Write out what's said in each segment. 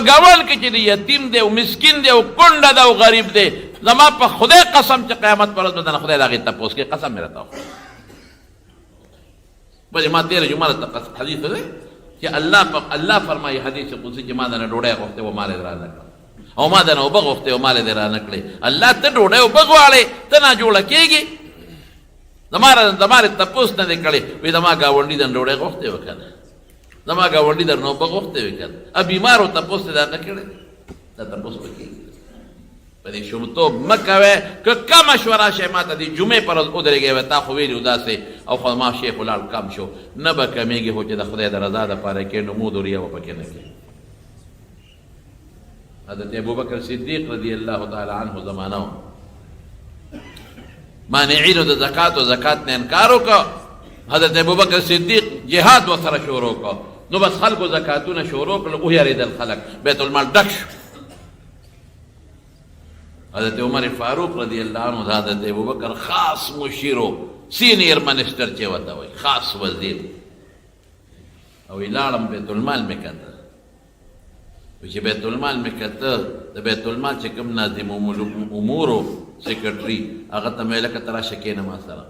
گاون کې چې یتیم دی او مسکین دی او کونډه ده او غریب دی زما په خدای قسم چې قیامت پر ورځ به خدای د هغې تپوس کوي قسم مې راته وخوړ بلې ما تېره جمعه درته حدیث دی چې الله فرمایي حدیث قدسي چې ما دنه ډوډۍ غوښتې و ما دې رانه کړه او ما دنه اوبه غوښتې و ما دې رانه کړې الله ته ډوډۍ اوبه غواړې ته ناجوړه کېږي زما دې تپوس نه دی کړی وایي زما ګاونډي دنه ډوډۍ غوښتې و که نه زما ګاونډي درنه اوبه غوښتې وې که نه بیمار و تپوس دې دا نه کړی دا تپوس به کېږي په دې شروطوب مه کوئ که کمه شوه راشئ ما ته د جمعې پر ورځ ودرېږئ وی تا خو ویلي و داسې او خو ما شی خو لاړ کم شو نه به کمیږي خو چې د خدای د رضا دپاره کې نمود و ریا به پکې نه کړي حضرت ابوبکر صدیق رضی الله تعالی عنه زمانه و مانعینو د زکات و زکات نه انکار وکړه حضرت ابوبکر صدیق جهاد ورسره شروع کړه نو بس خلکو زکاتونه شروع کړل ویرېدل خلک بیت المال ډک شو حضرت عمر فاروق رضی الله عنه د حضرت ابوبکر خاص مشیر و سینیر منسٹر چې ورته وایي خاص وزیر او لاړم بیت المال مې کته چې بیت المال مې کته د بیت المال چې کوم ناظم امورو سیکرټري هغه ته مې لکه ته راشه کښېنه ما سره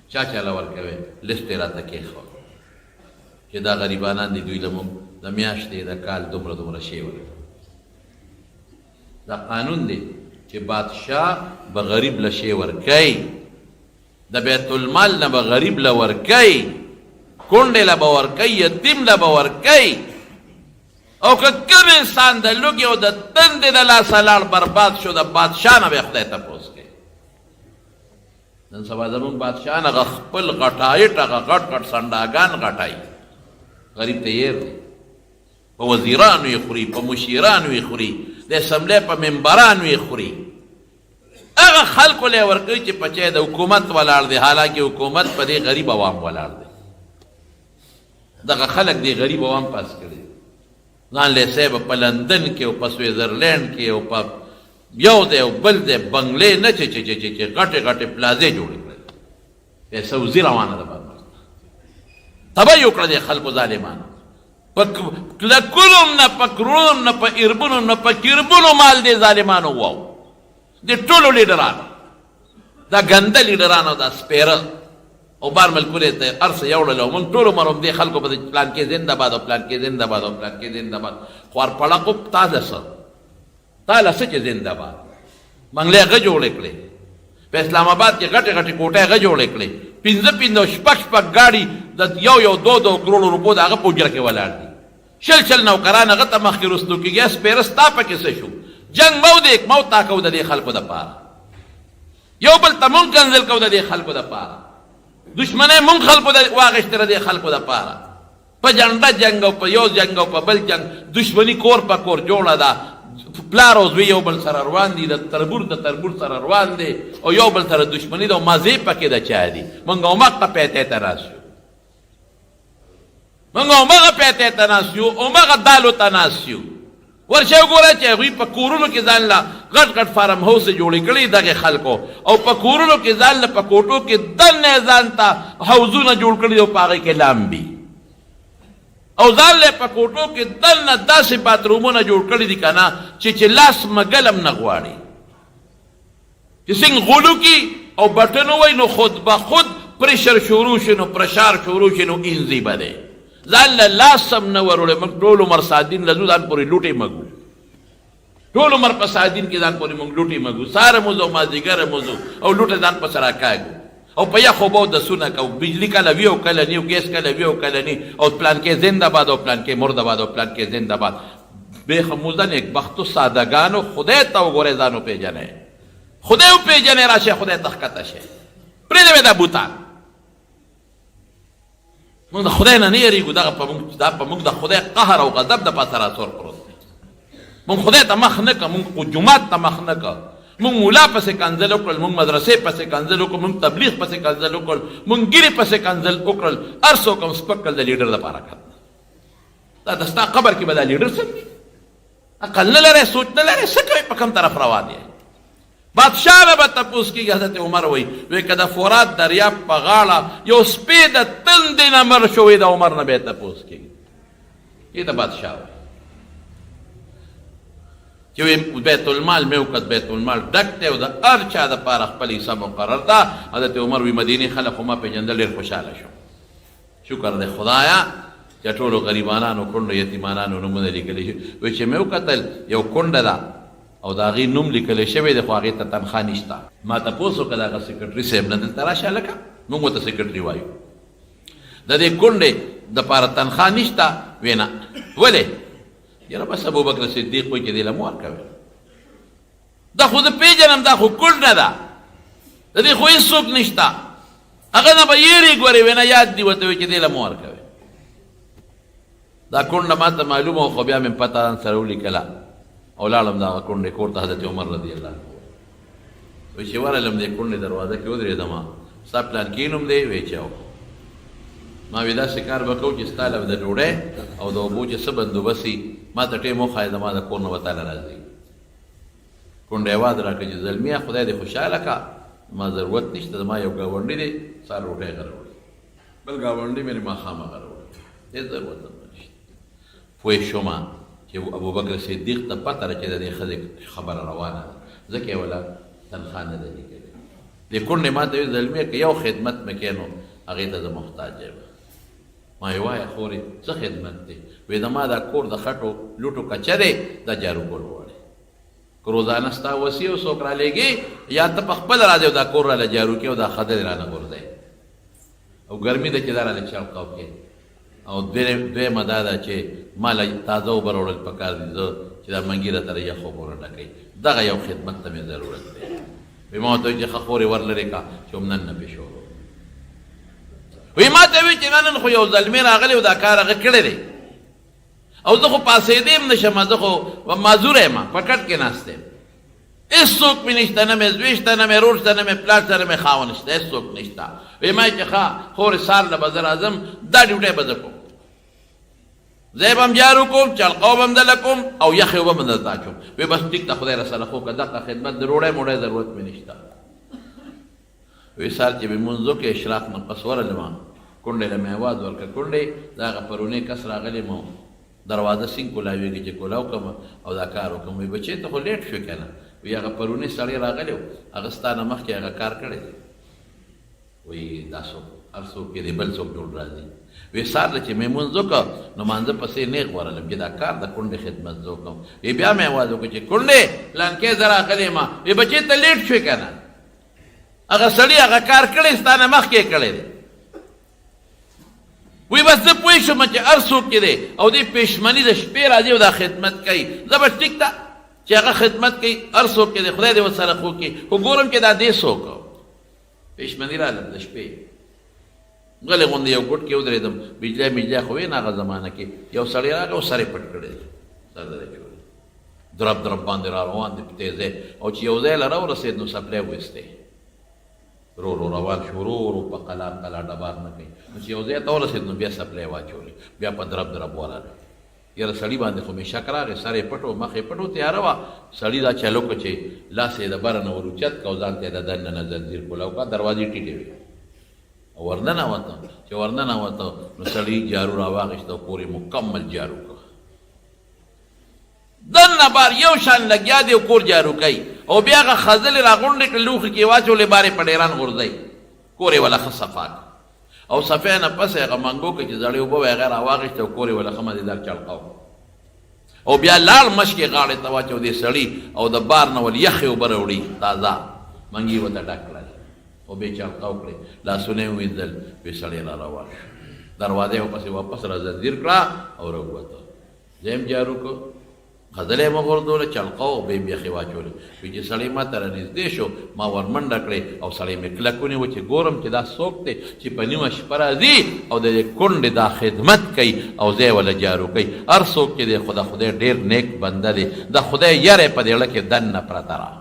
چا چاله ورکوې لسټ یې راته کېښود چې دا غریبانان دي دوی له موږ د میاشتې د کال دومره شی ورکوي دا قانون دی چې بادشاه به غریب له شی ورکوي د بیت المال نه به غریب له ورکوي کونډې له به ورکوي یتیم له به ورکوي او که کوم انسان د لوږې او د تندې د لاسه لاړ برباد شو د بادشاه نه به یې خدای تپوس کوي نن سبا زمونږ بادشاه نه هغه خپل غټایټ هغه غټ غټ سنډاګان غټایي غریب ته یېر دی په وزیرانو یې خوري په مشیرانو یې خوري د اسمبلی په ممبرانو یې خوري هغه خلکو له یې ورکوي چې پچی د حکومت ولاړ دی حالانکې حکومت په دې غریب عوام ولاړ دی دغه خلک دې غریب عوام پاس کړي ځان لیسی به په لندن کې او په سویزرلینډ کې او په یو دی او بل دی بنګلې نه چې غټې غټې پلازې جوړې کړې پیسه وزي روانه ده برمخته تبه یې وکړه دې خلکو ظالمانو په لکونو نه په کروړو نه په اربونو نه په کربونو مال دې ظالمانو واو دې ټولو لیډرانو دا ګنده لیډرانو دا سپیره او بار ملکونه ته ارس یوړل او مونږ ټول عمر هم دې خلکو په پلان کې زنده باد او پلان کې زنده باد او پلان کې زنده باد خوار پړقو تازه سر تاله څه چې زنده باد منګلې هغه جوړې کړې په اسلام آباد کې غټې غټې کوټې هغه جوړې کړې پنځه شپږ گاډي د یو 2 کروڑو روپو د هغه په اجره کې ولاړ دي شل نوکران هغه ته مخکې رسلو کېږي سپېره ستا پکې څه شو جنګ مو تا کوو د دې خلکو دپاره یو بل ته مونږ کنځل کوو د دې خلکو دپاره دشمنۍ مونږ خلکو واخېستې د دې خلکو دپاره په جنډه جنګ او په یو جنګ او په بل جنګ دشمني کور په کور جوړه ده پلار او زوی یو بل سره روان دي د تربور سره روان دي او یو بل سره دشمني ده او مزې پکې د چا دي مونږ همغه پیتې ته راسو مونږ همغه پیتې ته ناست یو همغه دالو ته ناست یو ورشه وګوره چې هغوی په کورونو کې ځان له غټ فارم هاوس جوړې کړي دغې خلکو او په کورونو کې ځان له په کوټو کې دننه ځان ته حوضونه جوړ کړي او په هغې کې لامبي او ځان له په کوټو کې دننه داسې باترومونه جوړ کړي دي که نه چې لاس مګل هم نه غواړي چې څنګه غولو کې او بټن ووایي نو خود به خود پرشر شروع شي نو پرشار شروع شي نو انځي به دی ځان له لاس هم نه وروړی موږ ټول عمر سادین لزو ځان پورې لوټې مګو ټول عمر په سادین کې ځان پورې موږ لوټې مګو ساره موزو او مازدیګره موزو او لوټې ځان پسې راکاږو او په یخو به دسونه کوو بجلي کله وي او کله نی او ګیس کله وي او کله نی او پلان کې زنده باد او پلان کې مرده باد او پلان کې زنده باد بېخموزه نیکبختو سادهګانو خدای ته وګورئ ځان وپېژنئ خدای وپېژنئ راشئ خدای ته ښکته شئ پرېږدئ دا بوتان مونږ د خدای نه نه یېرېږو دا په مونږ د خدای قهر او غضب د پاسه راسور پروت دی مونږ خدای ته مخ نه که مونږ جومات ته مخ نه که مونږ مولا پسې کنځل وکړل مونږ مدرسې پسې کنځل وکړل مونږ تبلیغ پسې کنځل وکړل مونږ ګیرې پسې کنځل وکړل هر څوک هم سپک کړل د لیډر دپاره کړل دا د ستا قبر کې به دا لیډر څه وي عقل نه لرئ سوچ نه لرئ څه کوئ په کوم طرف روان یې بادشاہ نه به تپوس کېږي حضرت عمر وایي که د فرات دریاب په غاړه یو سپی د تندې نه مړ شوی د عمر نه به یې تپوس کېږي دې ته بادشاہ وایي چې بیت المال مې وکړ بیت المال ډک دی او د هر چا دپاره خپل حصه مقرر ده. حضرت عمر وي مدینې خلک خو ما پېژندل ډېر خوشحاله شو. شکر دی خدایه چې ټولو غریبانانو کونډو یتیمانانو نومونه لیکلی شي. وایي چې مې وکتل یو کونډه ده او د هغې نوم لیکلی شوی دی خو هغې ته تنخوا نشته. ما تپوس وکړه د هغه سیکرټري صاحب نه دلته راشه هلکه موږ ورته سیکرټري وایو د دې کونډې دپاره تنخوا نشته. ویې نه ولې یاره بس ابوبکر صدیق وایي چې دې له مو ورکوې دا خو د پېژنم دا خو کونډه ده د دې خو هېڅوک نشته هغه نه به یېرې ګورې ویې نه یاد دي ورته وایي چې دې له مو ورکوې. دا کونډه ما ته معلومه وه خو بیا مې پته سره ولیکله او لاړم دغه کونډې کور ته حضرت عمر رضی الله عنه وایي چې ورغلم دې کونډې دروازه کې ودرېدم ستا پلان کې نوم دی وایي چې ما وی داسې کار به کوو چې ستا له د ډوډۍ او د اوبو چې څه بندوبست وي ما ته ټیم وښایه زما د کور نه به تاله راځي. کونډه یواد راکړه چې زلمیه خدای دې خوشحاله کړه ما ضرورت نشته زما یو ګاونډي دی سهار روټۍ غروړي بل ګاونډي مې ماښامه غروړي هېڅ ضرورت هم نشته. پوه شومه چې ابوبکر صدیق ته پته ده چې د دې ښځې خبره روانه ده ځکه یې وله تنخوا نه ده لیکلې. دې کونډې ما ته ویل زلمیه که یو خدمت مې کوې نو هغې ته زه محتاج یم. ما یې وایه خورې څه خدمت دی؟ وی زما دا کور د خټو لوټو کچه دی دا جارو کول غواړي که روزانه ستا وسي او څوک رالېږي یا ته په خپله راځې او دا کور راله جارو کړې او دا خدرې رانه غورځئ او ګرمي ده چې دا راله چړقاو کړې او دویمه دا ده چې ما له تازه اوبه راوړل پکار دي زه چې دا منګي راته له یخ اوبو راډکوي دغه یو خدمت ته مې ضرورت دی. وی ما ورته وایي چې ښه خورې ور لرې کړه چې هم نن نه پې شروع وی ما ته وی چې نن خو یو زلمی راغلی او دا کار هغه کړی دی او زه خو پاسېدی هم نه شم زه خو معذوره یم په کټ کې ناست یم هېڅوک مې نشته نه مې زوی شته نه مې رور شته نه مې پلار شته نه مې خاوند شته هېڅوک نشته. وی ما چې ښه خورې سهار له به زه راځم دا ډیوټۍ به زه کوم ځای به هم جارو کوم چلقاو به هم دله کوم او یخې اوبه به هم درته اچوم. وی بس ټیک ته خدای رسره خو که دغه خدمت د روړی موړی ضرورت مې نشته. وی سهار چې مې لمونځ وکړې اشراق نه پس ورغلم کونډې له مې اواز ورکړه کونډې د هغه پرونی کس راغلی مو دروازه سینګ کولاوېږي چې کولاو کړم او دا کار وکړم. وی بچې ته خو لیټ شو که نه وی هغه پرونی سړی راغلی و هغه ستا نه مخکې هغه کار کړی دی. وی دا څوک هر څوک کې دی بل څوک جوړ راځي. وی سهار له چې مې لمونځ وکړه نو مانځه پسې نیغ ورغلم چې دا کار د کونډې خدمت زه وکړم. وی بیا مې اواز وکړه چې کونډې پلانکې زه راغلی یم. وی بچې ته لیټ شوې که نه هغه سړي هغه کار کړی ستا نه مخکې کړی دی. وی بس زه پوه شوم چې هر څوک چې دی او دې پېشمني د شپې راځي او دا خدمت کوي زه به ټیک ده چې هغه خدمت کوي هر څوک چې دی خدای دې ورسره خو کړي خو ګورم چې دا دې څوک پېشمني رالم د شپې غلې غوندې یو ګوټ کې ودرېدم بجلی مجلی خو وې نه هغه زمانه کې یو سړی راغی او سر یې پټ کړی دی سر دې کړی درب درب باندې را روان دی په تیزۍ او چې یو ځای له راورسېد نو سپلی ویستی رو رو روان شو ورو ورو په قلا قلا ډبار نه کوي نو چې یو ځای ته ورسېد نو بیا سپلی واچولې بیا په درب درب ولاړ یاره سړي باندې خو مې شک راغی سر یې پټ و مخ یې پټ و تیاره وه سړي دا چلو که چې لاس یې د بره نه ور اوچت که او ځان ته یې د دننه نه زنځیر کولاو که دروازې ټیټې وې او ورننوته چې ورننوته نو سړي جارو راواخېسته او کور یې مکمل جارو کړه دننه بار یو شان لګیا دی او کور جارو کوي او بیا هغه خځلې راغونډې کړې لوښي کې واچولې بارې په ډېران غورځئ کور یې وله ښه صفا کړه او صفی نه پس هغه منګو کې چې زړې اوبه وې هغه راواخېستې او کور یې وله ښه مزېدار چړقاو او بیا لاړ مشکې غاړې ته واچو دې سړي او د بار نه ول یخې اوبه راوړي تازه منګي ورته ډک کړل او بیا چړقاو کړې لاسونه یې ووینځل وی سړی را روان شو دروازه یې ورپسې واپس را زنځیر کړه او راووته زه یې جارو کړو خځلې مې غورځوله چړقاو به یې بیخي واچولې وایي چې سړی ما ته رانږدې شو ما ور منډه کړې او سړی مې کلک ونیو چې ګورم چې دا څوک دی چې په نیمه شپه راځي او د دې کونډې دا خدمت کوي او ځای وله جارو کوي هر څوک چې دی خو د خدای ډېر نیک بنده دی د خدای یری په دې زړه کې دننه پرته را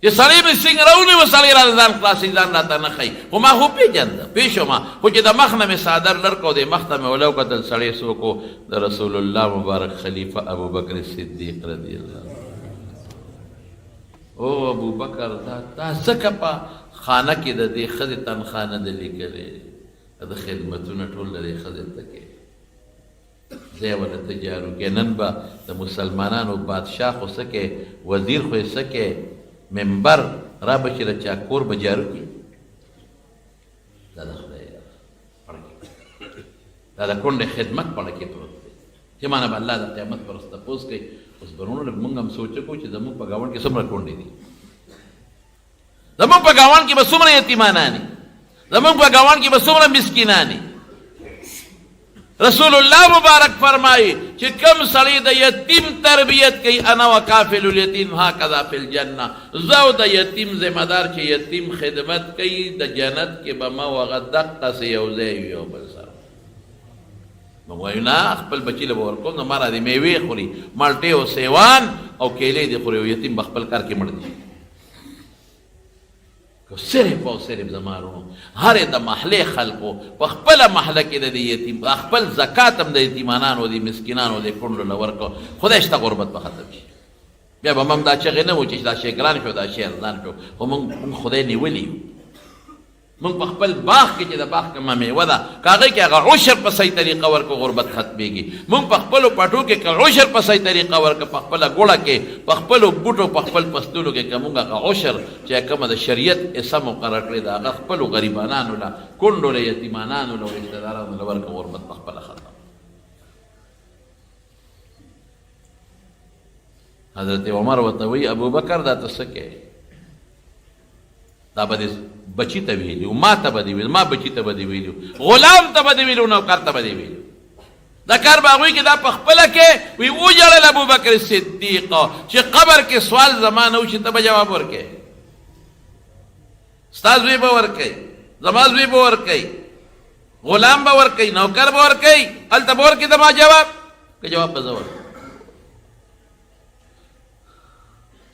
چې سړی مې څنګه راونیوه سړی را ځان خلاصوي ځان راته نه ښایي خو ما خو پېژنده پوه شومه خو چې د مخ نه مې څادر لر کړ او د مخ ته مې ولو کتل سړی څوک و د رسول الله مبارک خلیفه ابوبکر صدیق رضی الله او ابوبکر دا ځکه په خانه کې د دې ښځې تنخوا نه ده لیکلې د خدمتونه ټول د دې ښځې ته کوې ځای ورله تجارو کې. نن به د مسلمانانو بادشاه خو څه کې، وزیر خو یې څه کې، ممبر را به چې د چا کور به جارو کړي. دا د خدای پړکې، دا د کونډې خدمت پړکې پروت دی چې مانه به الله د قیامت پر ورځ تپوس کوي. اوس برونو لږ مونږ هم سوچ وکړو چې زمونږ په ګاونډ کې څومره کونډې دي، زمونږ په ګاونډ کې به څومره یتیمانان دي، زمونږ په ګاونډ کې به څومره مسکینان دي. رسول الله مبارک فرمایي چې کم سړی د یتیم تربیت کوي، انا وکافل الیتیم هکذا فی الجنه، زه او د یتیم ذمہ دار چې یتیم خدمت کوي، د جنت کې به ما وغه دقسې یو ځای وي یو بل سره. موږ وایو نه خپل بچي له به ورکوم، نو ماره دې میوې خوري، مالټې او سیوان او کیلې دې خوري، او یتیم به خپل کار کې مړ دی. صرف او صرف زمارونو هر د محلې خلکو په خپله محله کې د دې یتیم خپل زکات هم د یتیمانانو د مسکینانو د کونډو له ورکو، خدای شته غربت به ختم شي. بیا به هم دا چغې نه و چې دا شی ګران شو دا شی ارزان شو، خو موږ خدای نیولي یو. موږ په خپل باغ کې چې د باغ کومه میوه ده که هغې کې هغه عشر په صحیح طریقه ورکو، غربت ختمېږي. موږ په خپلو پټو کې که عشر په صحیح طریقه ورکو، په خپله ګوړه کې، په خپلو بوټو، په خپل فصلونو کې که موږ هغه عشر چې کومه د شریعت حصه مقرر کړې ده هغه خپلو غریبانانو له، کونډو له، یتیمانانو له، رشتهدارانو له ورکو، غربت په خپله ختم. حضرت عمر ورته وایي ابوبکر دا ته څه کوې؟ دا به دې بچي ته ویلي و، ما ته به دې ویل، ما بچي ته به دې ویلي و، غلام ته به دې ویلي و، نوکر ته به دې ویلي و. دا کار به هغوی کې دا په خپله کې وی وژړل ابوبکر صدیق چې قبر کې سوال زما نه وشي ته به جواب ورکوې، ستا زوی به ورکوي، زما زوی به ورکوي، غلام به ورکوي، نوکر به ورکوي، هلته به ورکوي زما جواب، که جواب به زه ورکوم.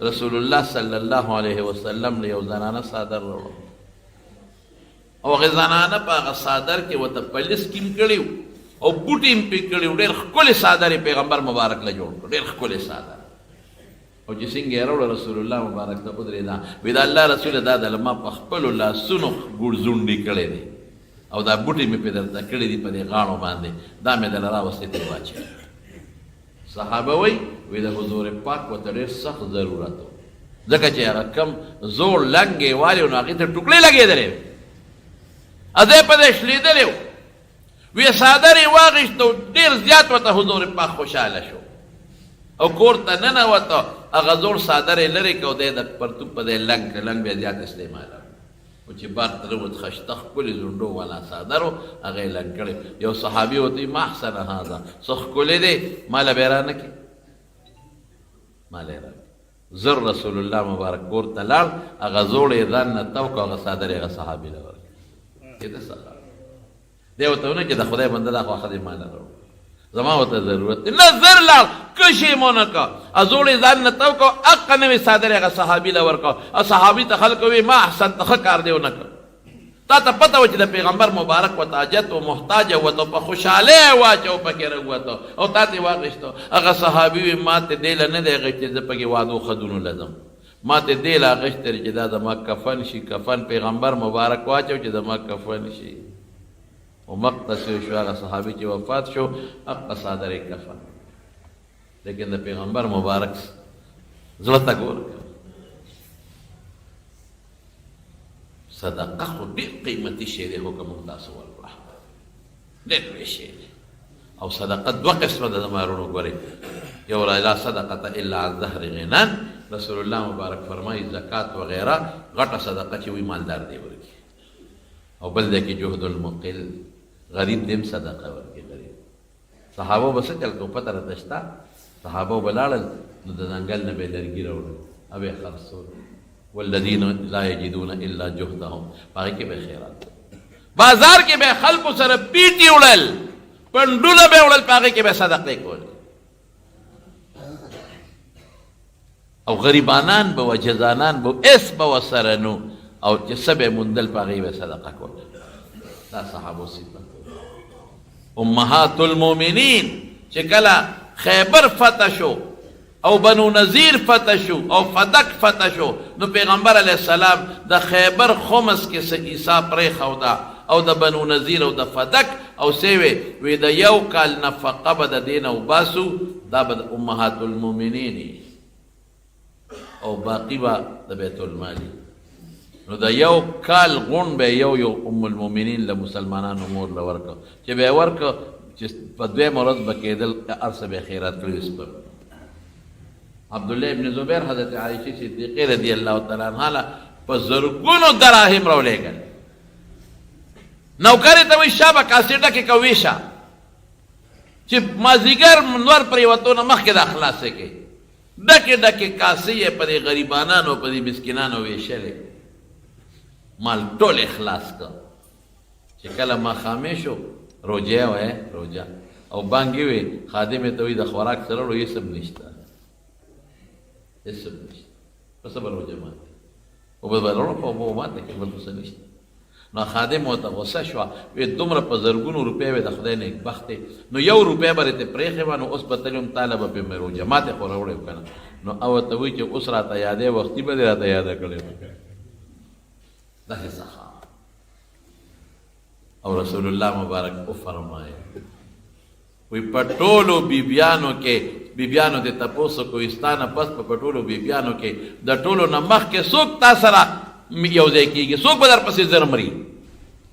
رسول الله صلی الله علیه وسلم له یو زنانه صادر راوړو، او هغې زنانه په هغه صادر کې ورته پلیس کیم کړي او بوټي هم پرې کړي، ډېر ښکلې صادر یې پیغمبر مبارک له جوړ کړو، ډېر ښکلې صادر. او چې څنګه یې راوړه رسول الله مبارک ته ودرېده، وایي د الله رسوله دا د ما په خپلو لاسونو ګوړزونډې کړی دی او دا بوټي مې پرې درته کړي دي په دې غاړو باندې، دا مې دله راوستې ته واچوي. صحابه وایي وی د حضور پاک ورته ډېر سخت ضرورت و، ځکه چې هغه کم زوړ لنګې والې و نو هغې ته ټوکړې لګېدلې وې، ادی په دې شلېدلې و. وی صادر یې واغېست او ډېر زیات ورته حضور پاک خوشحاله شو او کور ته ننوته، هغه زوړ صادر یې لرې کړ او دی د پرتوب په دی لنګ بیا زیات استعماله او چې بار ته راووت خشته ښکلې زونډو والا صادر و، هغه یې لنګ کړی. یو صحابي ورته وایي ما احسن هذا، څه ښکلې دی، ما له به یې رانه کړي، ما له یې راکړي. زر رسول الله مبارک کور ته لاړ، هغه زوړ یې ځان نه تو کړ، هغه صادر یې هغه صحابي له ورکړ. دې څه دی ورته ونه چې د خدای بنده دا خو خدای ما نه راوړ، زما ورته ضرورت دی. نه زر لاړ، کش یې مو نه کړ، زوړ یې ځان نه تو کړ، حقه نوې صادر یې هغه صحابي له ورکړ. او صحابي ته خلکو وایي ما احسن ته ښه کار دی ونه کړ. تا ته پته وه چې د پیغمبر مبارک ورته حاجت و محتاجه وته، په خوشحالۍ یې واچو پکې راووته او تا ته یې واخېستو. هغه صحابي وایي ما ته دې له نه دی اخېستی، زه پکې وادو ښځونو له ځم، ما ته دې له اخېستی چې دا زما کفن شي، کفن پیغمبر مبارک واچو چې زما کفن شي. او مقتصر شو، هغه صحابي چې وفات شو حقه صادر یې کفن، لیکن د پیغمبر مبارک زړه ته ګوره. صدقه خو ډېر قیمتي شی دی، خو که موږ تاسو ورکړه ډېر لوی شی دی. او صدقه دوه قسمه ده زمارونو، ګورئ، یو لا صدقه الا عن ظهر غنان، رسول الله مبارک فرمایي زکات وغیره غټه صدقه چې وي مالدار دی ورکړي، او بل دی کې جهد المقل، غریب دیم صدقه ورکړي. غریب صحابه به څه چل کو پته راته شته، صحابه به لاړل نو د ځنګل نه به یې لرګي راوړل او یې خرڅول، والذین لا یجدون الا جهدهم، په هغې کې به خیرات، بازار کې به خلکو سره پیټي وړل، پنډونه به وړل، په هغې کې به صدقې کول، او غریبانان به و جزانان به اس به ورسره نو، او چې څه به یې موندل په هغې به صدقه کول. دا صحابو صفت. امهات المؤمنین چې کله خیبر فتح شو او بنو نذیر فتح شو او فدک فتح شو، نو پیغمبر علیه السلام د خیبر خمس کې څه عیسی پرېښوده او د بنو نذیر او د فدک او سیوی وی د یو کال نفقه به د دین او باسو دا به د امهات المؤمنین او باقی به د بیت المالی نو د یو کال غون به یو ام المؤمنین له مسلمانانو مور له ورکه چې به ورکه چې په دویمه ورځ به کېدل ارسه به خیرات کړي سپر عبدالله ابن زبیر حضرت عایشه صدیقه رضی الله تعالی عنها له په زرګونو دراهم راولېږل نوکر ته وایي شابه کاسې ډکې که ویشه چې مازدیګر نور پرېوتو نه مخکې د خلاصې کوي ډکې ډکې کاسې یې په دې غریبانانو په دې مسکینانو ویشلې مال ټول اخلاص که چې کله ماښامې شو روجه وای روجه او بانګې وې خادمې ته وایي د خوراک سره وړو هېڅ هم نشته هېڅ هم نشته په څه به روجه ماته اوبه به لرو په اوبه ماته کې بل څه نشته نو خادم ورته غصه شوه وی دومره په زرګونو روپۍ وې د خدای نیکبخت دی نو یو روپۍ به رېته پرېښې وه نو اوس به تلې وم تاله به پې مې روجه ماتې خو راوړې که نه نو او ورته وایي چې اوس راته یادې وختي به دې راته یاده کړې داسې سخا او رسول الله مبارک وفرمایي وی په ټولو بیبیانو کې بیبیانو دې تپوس کوي ستا نه پس په ټولو بیبیانو کې د ټولو نه مخکې څوک تا سره یو ځای کېږي څوک به در پسې زر مري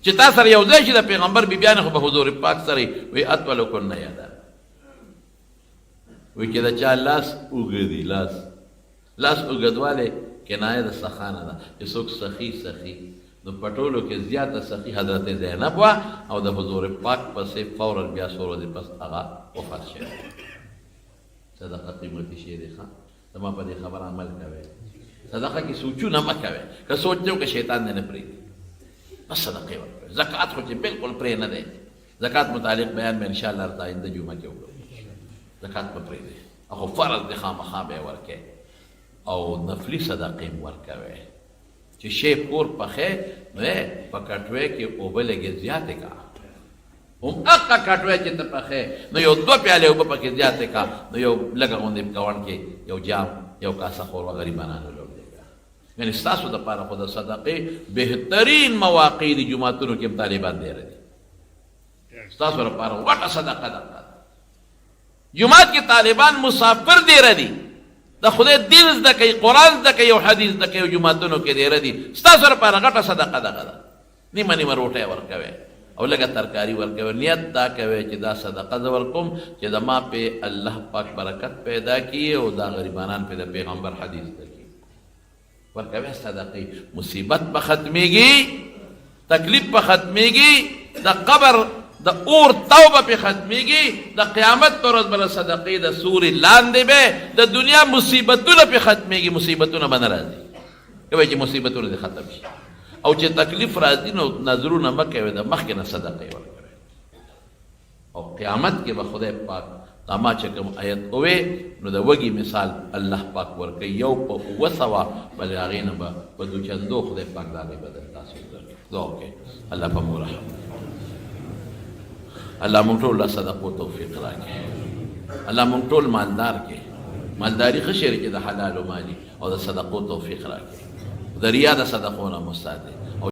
چې تا سره یو ځای شي د پیغمبر بیبیانې خو په حضور پاک سره وی اطولکن یادا وی چې د چا لاس اوږد دي لاس اوږدوالی کنایه د سخا نه ده چې څوک سخي نو په ټولو کې زیاته سخي حضرت زینب وه او د حضور پاک پسې فورا بیا څو ورځې پس هغه وفات شوی صدقه قیمتي شی دی ښه زما په دې خبره عمل کوئ صدقه کې سوچونه مه کوئ که سوچ دی که شیطان دې نه پرېږدي بس صدقې ورکوئ زکات خو چې بالکل پرې نه دی زکات متعلق بیان مې انشاءالله ورته آینده جمعه کې وکړو زکات به پرېږدي خو فرض دی خامخا به یې ورکوئ او نفلي صدقې م ورکوئ چې شی کور پخې نو په کټوۍ کې اوبه لږې زیاتې کا هم هغه کټوۍ چې ته پخې نو یو 2 پیالې اوبه پکې زیاتې کا نو یو لږه غوندې ګاونډ کې یو جام یو کاسه خور و غریبانانو له یعنی ستاسو دپاره خو د صدقې بهترین مواقع دي جوماتونو کې هم طالبان ډېره دي ستاسو لپاره وټه صدقه ده جومات کې طالبان مسافر ډېره دي د خدای دین زده کوي قرآن زده کوي او حدیث زده کوي جوماتونو کې ډېره دي ستاسو لپاره غټه صدقه دغه ده نیمه نیمه روټۍ ورکوئ او لږه ترکاري ورکوئ نیت دا کوئ چې دا صدقه زه ورکوم چې زما پې الله پاک برکت پیدا کړي او دا غریبانان پې د پیغمبر حدیث زده کړي ورکوئ صدقې مصیبت به ختمېږي تکلیف به ختمېږي د قبر د اور توبه پې ختمېږي د قیامت په ورځ به له صدقې د سوري لاندې به د دنیا مصیبتونه پې ختمېږي مصیبتونه به نه راځي کوئ چې مصیبتونه دې ختم شي او چې تکلیف راځي نو نظرونه مه کوئ د مخکې نه صدقې ورکوئ او قیامت کې به خدای پاک دا ما چې کوم آیت ووې نو د وږي مثال الله پاک ورکوي یو په 200 بلې هغې نه به په دوچندو خدای پاک د هغې بدل تاسو درکړي دعا وکړئ الله په مو رحم الله مونږ ټول له صدقو توفیق راکړي الله مونږ ټول مالدار کړي مالداري ښه شی چې د حلالو مالي او د صدقو توفیق راکړي د ریا د صدقو نه مو ساتي